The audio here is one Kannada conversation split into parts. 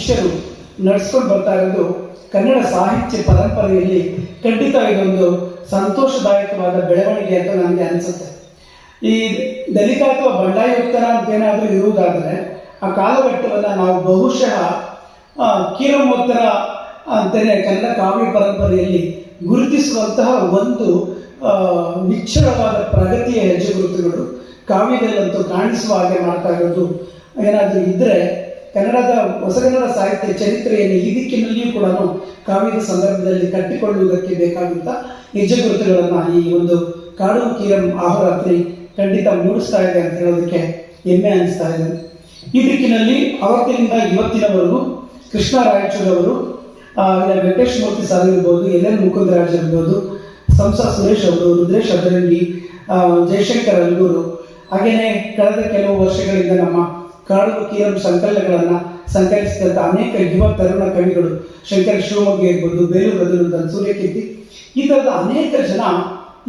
ಶಿಷ್ಯರು ನಡೆಸ್ಕೊಂಡು ಬರ್ತಾ ಇರೋದು ಕನ್ನಡ ಸಾಹಿತ್ಯ ಪರಂಪರೆಯಲ್ಲಿ ಖಂಡಿತ ಇದೊಂದು ಸಂತೋಷದಾಯಕವಾದ ಬೆಳವಣಿಗೆ ಅಂತ ನನಗೆ ಅನಿಸುತ್ತೆ. ಈ ದಲಿತ ಅಥವಾ ಬಂಡಾಯೋತ್ತರ ಅಂತೇನಾದರೂ ಇರುವುದಾದರೆ ಆ ಕಾಲಘಟ್ಟವನ್ನು ನಾವು ಬಹುಶಃ ಕೀರಮೋತ್ತರ ಅಂತಲೇ ಕನ್ನಡ ಕಾವ್ಯ ಪರಂಪರೆಯಲ್ಲಿ ಗುರುತಿಸುವಂತಹ ಒಂದು ನಿಚ್ಚಳವಾದ ಪ್ರಗತಿಯ ಹೆಜ್ಜೆಗುರುತುಗಳು ಕಾವ್ಯದಲ್ಲಂತೂ ಕಾಣಿಸುವ ಹಾಗೆ ಮಾಡ್ತಾ ಇರೋದು ಏನಾದರೂ ಇದ್ದರೆ ಕನ್ನಡದ ಹೊಸಗನ್ನಡ ಸಾಹಿತ್ಯ ಚರಿತ್ರೆಯನ್ನು ಈ ದಿಕ್ಕಿನಲ್ಲಿಯೂ ಕೂಡ ಕಾವ್ಯದ ಸಂದರ್ಭದಲ್ಲಿ ಕಟ್ಟಿಕೊಳ್ಳುವುದಕ್ಕೆ ಬೇಕಾದಂಥ ಹೆಜ್ಜೆಗುರುತುಗಳನ್ನು ಈ ಒಂದು ಕಾಡು ಕೀರಂ ಆಹೋರಾತ್ರಿ ಖಂಡಿತ ಮೂಡಿಸ್ತಾ ಇದೆ ಅಂತ ಹೇಳೋದಕ್ಕೆ ಹೆಮ್ಮೆ ಅನಿಸ್ತಾ ಇದೆ. ಈ ದಿಕ್ಕಿನಲ್ಲಿ ಅವತ್ತಿನಿಂದ ಇವತ್ತಿನವರೆಗೂ ಕೃಷ್ಣ ರಾಯಚೂರವರು, ವೆಂಕಟೇಶ್ ಮೂರ್ತಿ ಸರ್ ಇರ್ಬೋದು, ಎಲ್ ಮುಕುಂದರಾಜ್ ಇರ್ಬೋದು, ಸಂಸಾ ಸುರೇಶ್ ಅವರು, ರುದ್ರೇಶ್ ಅದರಂಗಿ, ಜಯಶಂಕರ್ ಅಲ್ಗೂರು, ಹಾಗೆಯೇ ಕಳೆದ ಕೆಲವು ವರ್ಷಗಳಿಂದ ನಮ್ಮ ಕಾಡು ಕೀರಂ ಸಂಕಲನಗಳನ್ನು ಸಂಕಲಿಸಿದಂಥ ಅನೇಕ ಯುವ ತರುಣ ಕವಿಗಳು, ಶಂಕರ ಶಿವಮೊಗ್ಗ ಇರ್ಬೋದು, ಬೇಲೂರು ರಘುನಂದನ್, ಸೂರ್ಯಕೀರ್ತಿ, ಈ ಥರದ ಅನೇಕ ಜನ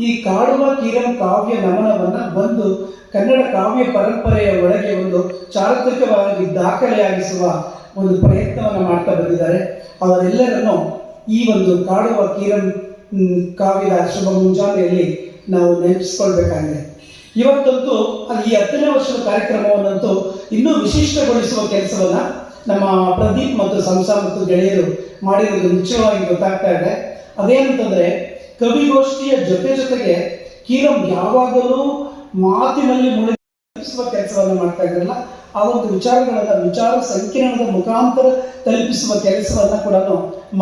ಈ ಕಾಡುವ ಕೀರಂ ಕಾವ್ಯ ನಮನವನ್ನು ಬಂದು ಕನ್ನಡ ಕಾವ್ಯ ಪರಂಪರೆಯ ಒಳಗೆ ಒಂದು ಚಾರಿತ್ರಿಕವಾಗಿ ದಾಖಲೆಯಾಗಿಸುವ ಒಂದು ಪ್ರಯತ್ನವನ್ನು ಮಾಡ್ತಾ ಬಂದಿದ್ದಾರೆ. ಅವರೆಲ್ಲರನ್ನು ಈ ಒಂದು ಕಾಡುವ ಕೀರಂ ಕಾವ್ಯದ ಶುಭ ಮುಂಜಾನೆಯಲ್ಲಿ ನಾವು ನೆನಪಿಸ್ಕೊಳ್ಬೇಕಾಗಿದೆ. ಇವತ್ತಂತೂ ಈ 10ನೇ ವರ್ಷದ ಕಾರ್ಯಕ್ರಮವನ್ನಂತೂ ಇನ್ನೂ ವಿಶಿಷ್ಟಗೊಳಿಸುವ ಕೆಲಸವನ್ನು ನಮ್ಮ ಪ್ರದೀಪ್ ಮತ್ತು ಸಂಸಾ ಮತ್ತು ಗೆಳೆಯರು ಮಾಡಿರೋದು ನಿಶ್ಚಯವಾಗಿ ಗೊತ್ತಾಗ್ತಾ ಇದೆ. ಅದೇನಂತಂದರೆ ಕವಿಗೋಷ್ಠಿಯ ಜೊತೆಗೆ ಕೀರಂ ಯಾವಾಗಲೂ ಮಾತಿನಲ್ಲಿ ಮುಳುಗಿಸುವ ಕೆಲಸವನ್ನು ಮಾಡ್ತಾ ಇದ್ರಲ್ಲ, ಆ ಒಂದು ವಿಚಾರಗಳನ್ನು ವಿಚಾರ ಸಂಕಿರಣದ ಮುಖಾಂತರ ತಲುಪಿಸುವ ಕೆಲಸವನ್ನು ಕೂಡ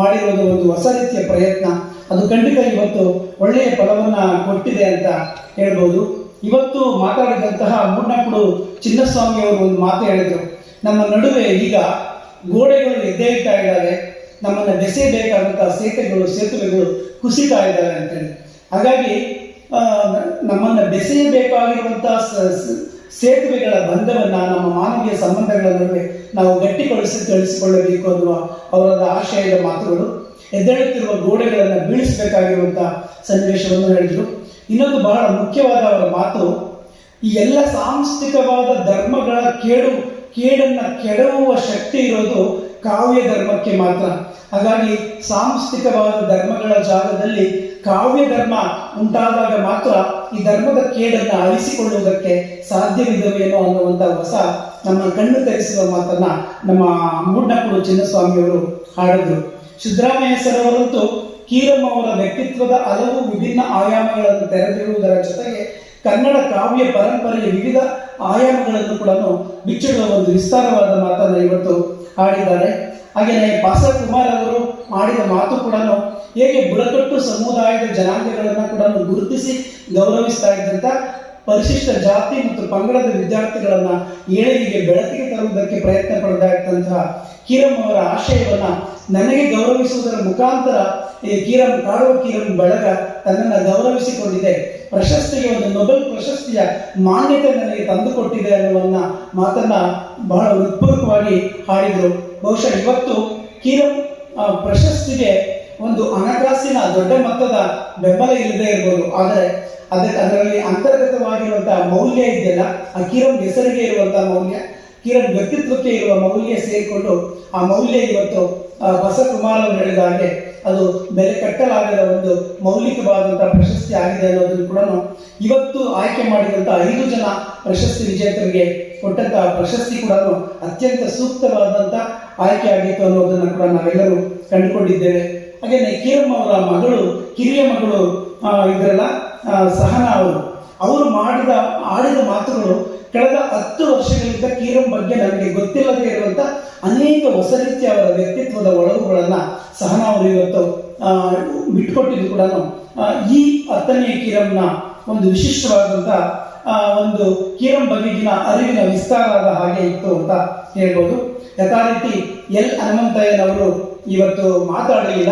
ಮಾಡಿರೋದು ಒಂದು ಹೊಸ ರೀತಿಯ ಪ್ರಯತ್ನ. ಅದು ಖಂಡಿತ ಇವತ್ತು ಒಳ್ಳೆಯ ಫಲವನ್ನು ಕೊಟ್ಟಿದೆ ಅಂತ ಹೇಳ್ಬೋದು. ಇವತ್ತು ಮಾತಾಡಿದಂತಹ ಮೂಡ್ನಾಕುಡು ಚಿನ್ನಸ್ವಾಮಿ ಅವರು ಒಂದು ಮಾತು ಹೇಳಿದರು, ನಮ್ಮ ನಡುವೆ ಈಗ ಗೋಡೆಗಳು ಎದ್ದೇಳ್ತಾ ಇದ್ದಾವೆ, ನಮ್ಮನ್ನು ಬೆಸೆಯಬೇಕಾದಂತಹ ಸೇತುವೆಗಳು ಕುಸಿತಾ ಇದ್ದಾವೆ ಅಂತೇಳಿ. ಹಾಗಾಗಿ ನಮ್ಮನ್ನು ಬೆಸೆಯಬೇಕಾಗಿರುವಂತಹ ಸೇತುವೆಗಳ ಬಂಧವನ್ನು, ನಮ್ಮ ಮಾನವೀಯ ಸಂಬಂಧಗಳ ನಡುವೆ ನಾವು ಗಟ್ಟಿಗೊಳಿಸಿಕೊಳ್ಳಬೇಕು ಅನ್ನುವ ಅವರ ಆಶಯದ ಮಾತುಗಳು. ಎದ್ದೇಳುತ್ತಿರುವ ಗೋಡೆಗಳನ್ನು ಬೀಳಿಸಬೇಕಾಗಿರುವಂಥ ಸನ್ನಿವೇಶವನ್ನು ಹೇಳಿದರು. ಇನ್ನೊಂದು ಬಹಳ ಮುಖ್ಯವಾದ ಅವರ ಮಾತು, ಈ ಎಲ್ಲ ಸಾಂಸ್ಥಿಕವಾದ ಧರ್ಮಗಳ ಕೇಡನ್ನು ಕೆಡವುವ ಶಕ್ತಿ ಇರೋದು ಕಾವ್ಯ ಧರ್ಮಕ್ಕೆ ಮಾತ್ರ. ಹಾಗಾಗಿ ಸಾಂಸ್ಥಿಕವಾದ ಧರ್ಮಗಳ ಜಾಗದಲ್ಲಿ ಕಾವ್ಯ ಧರ್ಮ ಉಂಟಾದಾಗ ಮಾತ್ರ ಈ ಧರ್ಮದ ಕೇಡನ್ನು ಅಳಿಸಿಕೊಳ್ಳುವುದಕ್ಕೆ ಸಾಧ್ಯವಿದವೇನೋ ಅನ್ನುವಂಥ ಹೊಸ ನಮ್ಮ ಕಣ್ಣು ತೆರೆಸುವ ಮಾತನ್ನ ನಮ್ಮ ಮೂಡ್ನಾಕುಡು ಚಿನ್ನಸ್ವಾಮಿಯವರು ಹಾಡಿದರು. ಸಿದ್ದರಾಮಯ್ಯ ಸರ್ ಅವರಂತೂ ಕೀರಂ ಅವರ ವ್ಯಕ್ತಿತ್ವದ ಹಲವು ವಿಭಿನ್ನ ಆಯಾಮಗಳನ್ನು ತೆರೆದಿರುವುದರ ಜೊತೆಗೆ ಕನ್ನಡ ಕಾವ್ಯ ಪರಂಪರೆಯ ವಿವಿಧ ಆಯಾಮಗಳನ್ನು ಕೂಡ ಬಿಚ್ಚಿಡುವ ಒಂದು ವಿಸ್ತಾರವಾದ ಮಾತನ್ನು ಇವತ್ತು ಹಾಡಿದ್ದಾರೆ. ಹಾಗೆಯೇ ಪಾಸಕುಮಾರ್ ಅವರು ಮಾಡಿದ ಮಾತು ಕೂಡ ಹೇಗೆ ಬುಡಕಟ್ಟು ಸಮುದಾಯದ ಜನಾಂಗಗಳನ್ನು ಕೂಡ ಗುರುತಿಸಿ ಗೌರವಿಸ್ತಾ ಇದ್ದಂಥ ಪರಿಶಿಷ್ಟ ಜಾತಿ ಮತ್ತು ಪಂಗಡದ ವಿದ್ಯಾರ್ಥಿಗಳನ್ನು ಏಳಿಗೆಗೆ ಬೆಳಕಿಗೆ ತರುವುದಕ್ಕೆ ಪ್ರಯತ್ನ ಪಡ್ತಾ ಇದ್ದಂತಹ ಕೀರಂ ಅವರ ಆಶಯವನ್ನು ನನಗೆ ಗೌರವಿಸುವುದರ ಮುಖಾಂತರ ಈ ಕಾಡುವ ಕೀರಂ ಬಳಗ ತನ್ನನ್ನು ಗೌರವಿಸಿಕೊಂಡಿದೆ, ಪ್ರಶಸ್ತಿಗೆ ಒಂದು ನೊಬೆಲ್ ಪ್ರಶಸ್ತಿಯ ಮಾನ್ಯತೆ ನನಗೆ ತಂದುಕೊಟ್ಟಿದೆ ಅನ್ನುವ ಮಾತನ್ನ ಬಹಳ ಹೃತ್ಪೂರ್ವಕವಾಗಿ ಹಾಡಿದರು. ಬಹುಶಃ ಇವತ್ತು ಕೀರಂ ಪ್ರಶಸ್ತಿಗೆ ಒಂದು ಹಣಕಾಸಿನ ದೊಡ್ಡ ಮೊತ್ತದ ಬೆಂಬಲ ಇಲ್ಲದೆ ಇರ್ಬೋದು, ಆದರೆ ಅದರಲ್ಲಿ ಅಂತರ್ಗತವಾಗಿರುವಂತಹ ಮೌಲ್ಯ ಇದೆಯಲ್ಲ, ಆ ಕೀರಂ ಹೆಸರಿಗೆ ಇರುವಂತಹ ಮೌಲ್ಯ, ಕೀರಂ ವ್ಯಕ್ತಿತ್ವಕ್ಕೆ ಇರುವ ಮೌಲ್ಯ ಸೇರಿಕೊಂಡು ಆ ಮೌಲ್ಯ ಇವತ್ತು ಬಸಕುಮಾರ್ ಅವರು ಹೇಳಿದ ಹಾಗೆ ಅದು ಬೆಲೆ ಕಟ್ಟಲಾಗದ ಒಂದು ಮೌಲಿಕವಾದಂತಹ ಪ್ರಶಸ್ತಿ ಆಗಿದೆ ಅನ್ನೋದನ್ನು ಕೂಡ ಇವತ್ತು ಆಯ್ಕೆ ಮಾಡಿದಂತಹ 5 ಜನ ಪ್ರಶಸ್ತಿ ವಿಜೇತರಿಗೆ ಕೊಟ್ಟಂತಹ ಪ್ರಶಸ್ತಿ ಕೂಡ ಅತ್ಯಂತ ಸೂಕ್ತವಾದಂಥ ಆಯ್ಕೆ ಆಗಿತ್ತು ಅನ್ನೋದನ್ನು ಕೂಡ ನಾವೆಲ್ಲರೂ ಕಂಡುಕೊಂಡಿದ್ದೇವೆ. ಹಾಗೆಯೇ ಕೀರಂ ಅವರ ಮಗಳು, ಕಿರಿಯ ಮಗಳು ಇದ್ರಲ್ಲ ಸಹನಾ ಅವರು ಆಡಿದ ಮಾತುಗಳು ಕಳೆದ 10 ವರ್ಷಗಳಿಂದ ಕೀರಂ ಬಗ್ಗೆ ನನಗೆ ಗೊತ್ತಿಲ್ಲದೆ ಇರುವಂಥ ಅನೇಕ ಹೊಸ ರೀತಿಯ ಅವರ ವ್ಯಕ್ತಿತ್ವದ ಒಳಗುಗಳನ್ನು ಸಹನಾ ಅವರು ಇವತ್ತು ಬಿಟ್ಕೊಟ್ಟಿದ್ದು ಕೂಡ ಈ 10ನೇ ಕೀರಂನ ಒಂದು ವಿಶಿಷ್ಟವಾದಂಥ ಒಂದು ಕೀರಂ ಬಗೆಗಿನ ಅರಿವಿನ ವಿಸ್ತಾರದ ಹಾಗೆ ಇತ್ತು ಅಂತ ಹೇಳ್ಬೋದು. ಯಥಾ ರೀತಿ ಎಲ್ ಹನುಮಂತಯ್ಯನವರು ಇವತ್ತು ಮಾತಾಡಲಿಲ್ಲ,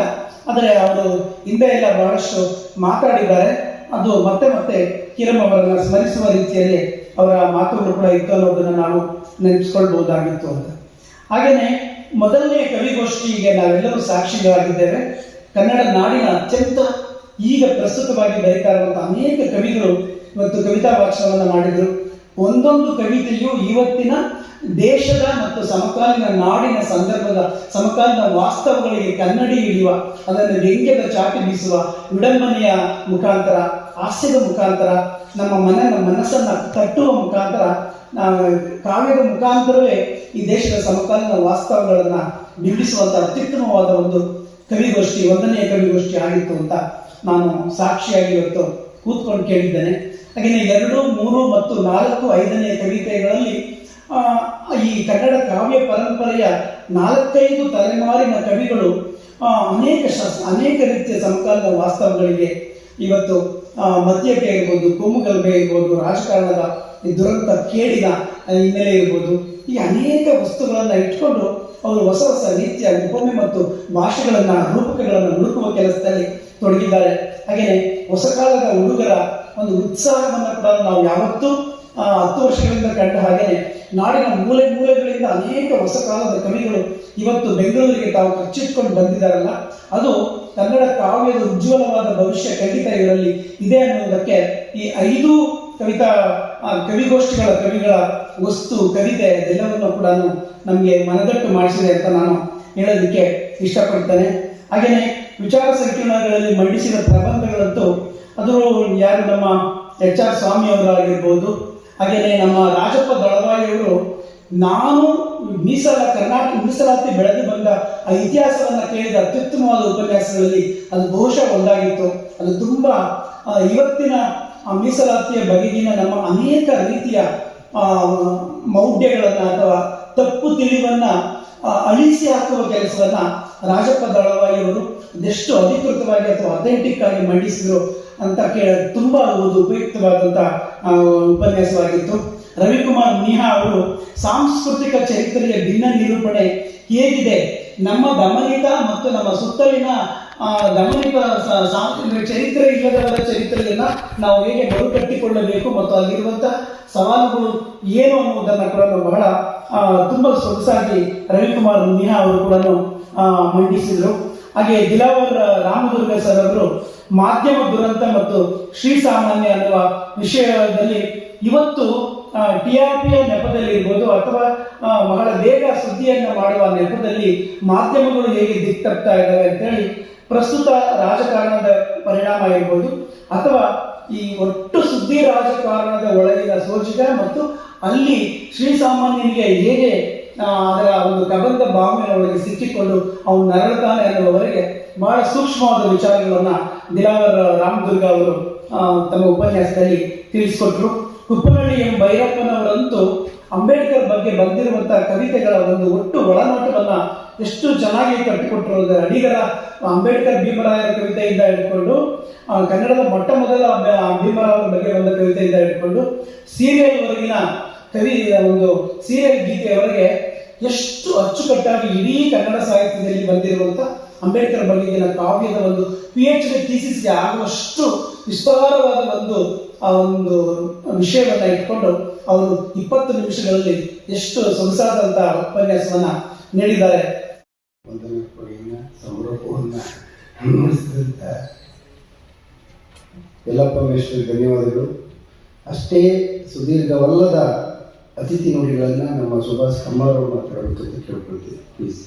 ಆದರೆ ಅವರು ಹಿಂದೆ ಎಲ್ಲ ಬಹಳಷ್ಟು ಮಾತಾಡಿದ್ದಾರೆ. ಅದು ಮತ್ತೆ ಕೀರಂ ಅವರನ್ನು ಸ್ಮರಿಸುವ ರೀತಿಯಲ್ಲಿ ಅವರ ಮಾತುಗಳು ಕೂಡ ಇತ್ತು ಅನ್ನೋದನ್ನು ನಾವು ನೆನಪಿಸ್ಕೊಳ್ಬಹುದಾಗಿತ್ತು ಅಂತ. ಹಾಗೆಯೇ ಮೊದಲನೇ ಕವಿಗೋಷ್ಠಿಗೆ ನಾವೆಲ್ಲರೂ ಸಾಕ್ಷಿಗಳಾಗಿದ್ದೇವೆ. ಕನ್ನಡ ನಾಡಿನ ಅತ್ಯಂತ ಈಗ ಪ್ರಸ್ತುತವಾಗಿ ಬರೀತಾ ಇರುವಂಥ ಅನೇಕ ಕವಿಗಳು ಇವತ್ತು ಕವಿತಾ ವಾಚನವನ್ನು ಮಾಡಿದರು. ಒಂದೊಂದು ಕವಿತೆಯು ಇವತ್ತಿನ ದೇಶದ ಮತ್ತು ಸಮಕಾಲೀನ ನಾಡಿನ ಸಂದರ್ಭದ ಸಮಕಾಲೀನ ವಾಸ್ತವಗಳಿಗೆ ಕನ್ನಡಿ ಹಿಡಿಯುವ, ಅದನ್ನು ವ್ಯಂಗ್ಯದ ಚಾಟಿ ಬೀಸುವ, ವಿಡಂಬನೆಯ ಮುಖಾಂತರ, ಹಾಸ್ಯದ ಮುಖಾಂತರ, ನಮ್ಮ ಮನಸ್ಸನ್ನು ತಟ್ಟುವ ಮುಖಾಂತರ, ಕಾವ್ಯದ ಮುಖಾಂತರವೇ ಈ ದೇಶದ ಸಮಕಾಲೀನ ವಾಸ್ತವಗಳನ್ನು ಬಿಂಬಿಸುವಂಥ ಅತ್ಯುತ್ತಮವಾದ ಒಂದು ಕವಿಗೋಷ್ಠಿ, 1ನೇ ಕವಿಗೋಷ್ಠಿ ಆಗಿತ್ತು ಅಂತ ನಾನು ಸಾಕ್ಷಿಯಾಗಿ ಇವತ್ತು ಕೂತ್ಕೊಂಡು ಕೇಳಿದ್ದೇನೆ. ಹಾಗೆಯೇ 2, 3 ಮತ್ತು 4, 5ನೇ ಕವಿತೆಗಳಲ್ಲಿ ಈ ಕನ್ನಡ ಕಾವ್ಯ ಪರಂಪರೆಯ 4-5 ತಲೆಮಾರಿನ ಕವಿಗಳು ಅನೇಕ ರೀತಿಯ ಸಮಕಾಲೀನ ವಾಸ್ತವಗಳಿಗೆ ಇವತ್ತು ಮದ್ಯಕ್ಕೆ ಇರ್ಬೋದು, ಕೋಮುಗಲಭೆ ಇರ್ಬೋದು, ರಾಜಕಾರಣದ ಈ ದುರಂತ ಕೇಡಿನ ಹಿನ್ನೆಲೆ ಇರ್ಬೋದು, ಈ ಅನೇಕ ವಸ್ತುಗಳನ್ನು ಇಟ್ಕೊಂಡು ಅವರು ಹೊಸ ಹೊಸ ರೀತಿಯ ಉಪಮೆ ಮತ್ತು ಭಾಷೆಗಳನ್ನು, ರೂಪಕಗಳನ್ನು ಹುಡುಕುವ ಕೆಲಸದಲ್ಲಿ ತೊಡಗಿದ್ದಾರೆ. ಹಾಗೆಯೇ ಹೊಸ ಕಾಲದ ಹುಡುಗರ ಒಂದು ಉತ್ಸಾಹವನ್ನು ಕೂಡ ನಾವು ಯಾವತ್ತೂ 10 ವರ್ಷಗಳಿಂದ ಕಂಡ ಹಾಗೆಯೇ ನಾಡಿನ ಮೂಲೆ ಮೂಲೆಗಳಿಂದ ಅನೇಕ ಹೊಸ ಕಾಲದ ಕವಿಗಳು ಇವತ್ತು ಬೆಂಗಳೂರಿಗೆ ತಾವು ಕಚ್ಚಿಟ್ಕೊಂಡು ಬಂದಿದ್ದಾರಲ್ಲ, ಅದು ಕನ್ನಡ ಕಾವ್ಯದ ಉಜ್ವಲವಾದ ಭವಿಷ್ಯ ಖಂಡಿತ ಇವರಲ್ಲಿ ಇದೆ ಅನ್ನುವುದಕ್ಕೆ ಈ 5 ಕವಿಗೋಷ್ಠಿಗಳ ಕವಿಗಳ ವಸ್ತು, ಕವಿತೆ ಇದೆಲ್ಲವನ್ನು ಕೂಡ ನಮಗೆ ಮನದಟ್ಟು ಮಾಡಿಸಿದೆ ಅಂತ ನಾನು ಹೇಳೋದಕ್ಕೆ ಇಷ್ಟಪಡ್ತೇನೆ. ಹಾಗೆಯೇ ವಿಚಾರ ಸಂಕಿರಣಗಳಲ್ಲಿ ಮಂಡಿಸಿದ ಪ್ರಬಂಧಗಳಂತೂ ಅದು ಯಾರು ನಮ್ಮ HR ಸ್ವಾಮಿಯವರಾಗಿರ್ಬೋದು, ಹಾಗೆಯೇ ನಮ್ಮ ರಾಜಪ್ಪ ದಳವಾಯಿಯವರು, ನಾನು ಕರ್ನಾಟಕ ಮೀಸಲಾತಿ ಬೆಳೆದು ಬಂದ ಆ ಇತಿಹಾಸವನ್ನು ಕೇಳಿದ ಅತ್ಯುತ್ತಮವಾದ ಉಪನ್ಯಾಸಗಳಲ್ಲಿ ಅದು ಬಹುಶಃ ಒಂದಾಗಿತ್ತು. ಅದು ತುಂಬ ಇವತ್ತಿನ ಮೀಸಲಾತಿಯ ಬಗೆಗಿನ ನಮ್ಮ ಅನೇಕ ರೀತಿಯ ಮೌಢ್ಯಗಳನ್ನು ಅಥವಾ ತಪ್ಪು ತಿಳಿವನ್ನು ಅಳಿಸಿ ಹಾಕುವ ಕೆಲಸವನ್ನು ರಾಜಪ್ಪ ದಳವಾಯಿಯವರು ಅದೆಷ್ಟು ಅಧಿಕೃತವಾಗಿ ಅಥವಾ ಅಥೆಂಟಿಕ್ ಆಗಿ ಮಂಡಿಸಿದರು ಅಂತ ತುಂಬ ಒಂದು ಉಪಯುಕ್ತವಾದಂಥ ಉಪನ್ಯಾಸವಾಗಿತ್ತು. ರವಿಕುಮಾರ್ ಮೀಹಾ ಅವರು ಸಾಂಸ್ಕೃತಿಕ ಚರಿತ್ರೆಯ ಭಿನ್ನ ನಿರೂಪಣೆ ಹೇಗಿದೆ, ನಮ್ಮ ಗಮನಿತ ಮತ್ತು ನಮ್ಮ ಸುತ್ತಲಿನ ಗಮನಿತ ಚರಿತ್ರೆ ಇಲ್ಲದವರ ಚರಿತ್ರೆಯನ್ನು ನಾವು ಹೇಗೆ ಮರುಕಟ್ಟಿಕೊಳ್ಳಬೇಕು ಮತ್ತು ಅಲ್ಲಿರುವಂಥ ಸವಾಲುಗಳು ಏನು ಅನ್ನುವುದನ್ನು ಕೂಡ ಬಹಳ ತುಂಬ ಸೊಗಸಾಗಿ ರವಿಕುಮಾರ್ ಮೀಹಾ ಅವರು ಕೂಡ ಮಂಡಿಸಿದರು. ಹಾಗೆ ದಿಲಾವರ್ ರಾಮದುರ್ಗ ಸರ್ ಅವರು ಮಾಧ್ಯಮ ದುರಂತ ಮತ್ತು ಶ್ರೀಸಾಮಾನ್ಯ ಅನ್ನುವ ವಿಷಯದಲ್ಲಿ ಇವತ್ತು TRPಯ ನೆಪದಲ್ಲಿ ಇರ್ಬೋದು ಅಥವಾ ಬಹಳ ಬೇಗ ಸುದ್ದಿಯನ್ನು ಮಾಡುವ ನೆಪದಲ್ಲಿ ಮಾಧ್ಯಮಗಳು ಹೇಗೆ ದಿಕ್ತಪ್ತಾ ಇದ್ದಾವೆ ಅಂತೇಳಿ ಪ್ರಸ್ತುತ ರಾಜಕಾರಣದ ಪರಿಣಾಮ ಇರ್ಬೋದು ಅಥವಾ ಈ ಒಟ್ಟು ಸುದ್ದಿ ರಾಜಕಾರಣದ ಒಳಗಿನ ಸೋಜಿಗ ಮತ್ತು ಅಲ್ಲಿ ಶ್ರೀಸಾಮಾನ್ಯನಿಗೆ ಹೇಗೆ ಅದರ ಒಂದು ಕಬಂಧ ಭಾವನೆ ಒಳಗೆ ಸಿಕ್ಕಿಕೊಂಡು ಅವನು ನರಳುತ್ತಾನೆ ಅನ್ನುವವರೆಗೆ ಬಹಳ ಸೂಕ್ಷ್ಮವಾದ ವಿಚಾರಗಳನ್ನು ದಿಲಾವರ್ ರಾಮದುರ್ಗ ಅವರು ತಮ್ಮ ಉಪನ್ಯಾಸದಲ್ಲಿ ತಿಳಿಸಿಕೊಟ್ರು. ಕುಪ್ಪನಹಳ್ಳಿ ಎಂ ಭೈರಪ್ಪನವರಂತೂ ಅಂಬೇಡ್ಕರ್ ಬಗ್ಗೆ ಬಂದಿರುವಂತಹ ಕವಿತೆಗಳ ಒಂದು ಒಟ್ಟು ಒಳನೋಟವನ್ನು ಎಷ್ಟು ಚೆನ್ನಾಗಿ ಕಟ್ಟಿಕೊಟ್ಟಿರೋದು. ಅಡಿಗರ ಅಂಬೇಡ್ಕರ್ ಭೀಮರಾಯರ ಕವಿತೆಯಿಂದ ಹಿಡ್ಕೊಂಡು ಕನ್ನಡದ ಮೊಟ್ಟ ಮೊದಲ ಭೀಮರಾಯರ ಬಗ್ಗೆ ಬಂದ ಕವಿತೆಯಿಂದ ಹಿಡ್ಕೊಂಡು ಸೀರಿಯಲ್ ವರೆಗಿನ ಒಂದು ಸೀರಿಯಲ್ ಗೀತೆಯವರೆಗೆ ಎಷ್ಟು ಅಚ್ಚುಕಟ್ಟಾಗಿ ಇಡೀ ಕನ್ನಡ ಸಾಹಿತ್ಯದಲ್ಲಿ ಬಂದಿರುವಂಥ ಅಂಬೇಡ್ಕರ್ ಬಗೆಗಿನ ಕಾವ್ಯದ ಒಂದು PhD ಥೀಸಿಸ್ಗೆ ಆಗುವಷ್ಟು ವಿಸ್ತಾರವಾದ ಒಂದು ವಿಷಯವನ್ನು ಇಟ್ಕೊಂಡು ಅವರು 20 ನಿಮಿಷಗಳಲ್ಲಿ ಎಷ್ಟು ಸೊಗಸಾದಂಥ ಉಪನ್ಯಾಸವನ್ನು ನೀಡಿದ್ದಾರೆ. ಸಂಭ್ರಮವನ್ನು ಅನುಭವಿಸಿದಂಥ ಯಲ್ಲಪ್ಪ ಮೇಷ್ಟ್ರಿಗೆ ಧನ್ಯವಾದಗಳು. ಅಷ್ಟೇ ಸುದೀರ್ಘವಲ್ಲದ ಅತಿಥಿ ನುಡಿಗಳನ್ನು ನಮ್ಮ ಸುಭಾಷ್ ಕಮ್ಮಾರವರು ಮಾತಾಡೋದಕ್ಕೆ ಕೇಳ್ಕೊಳ್ತೀವಿ ಪ್ಲೀಸ್.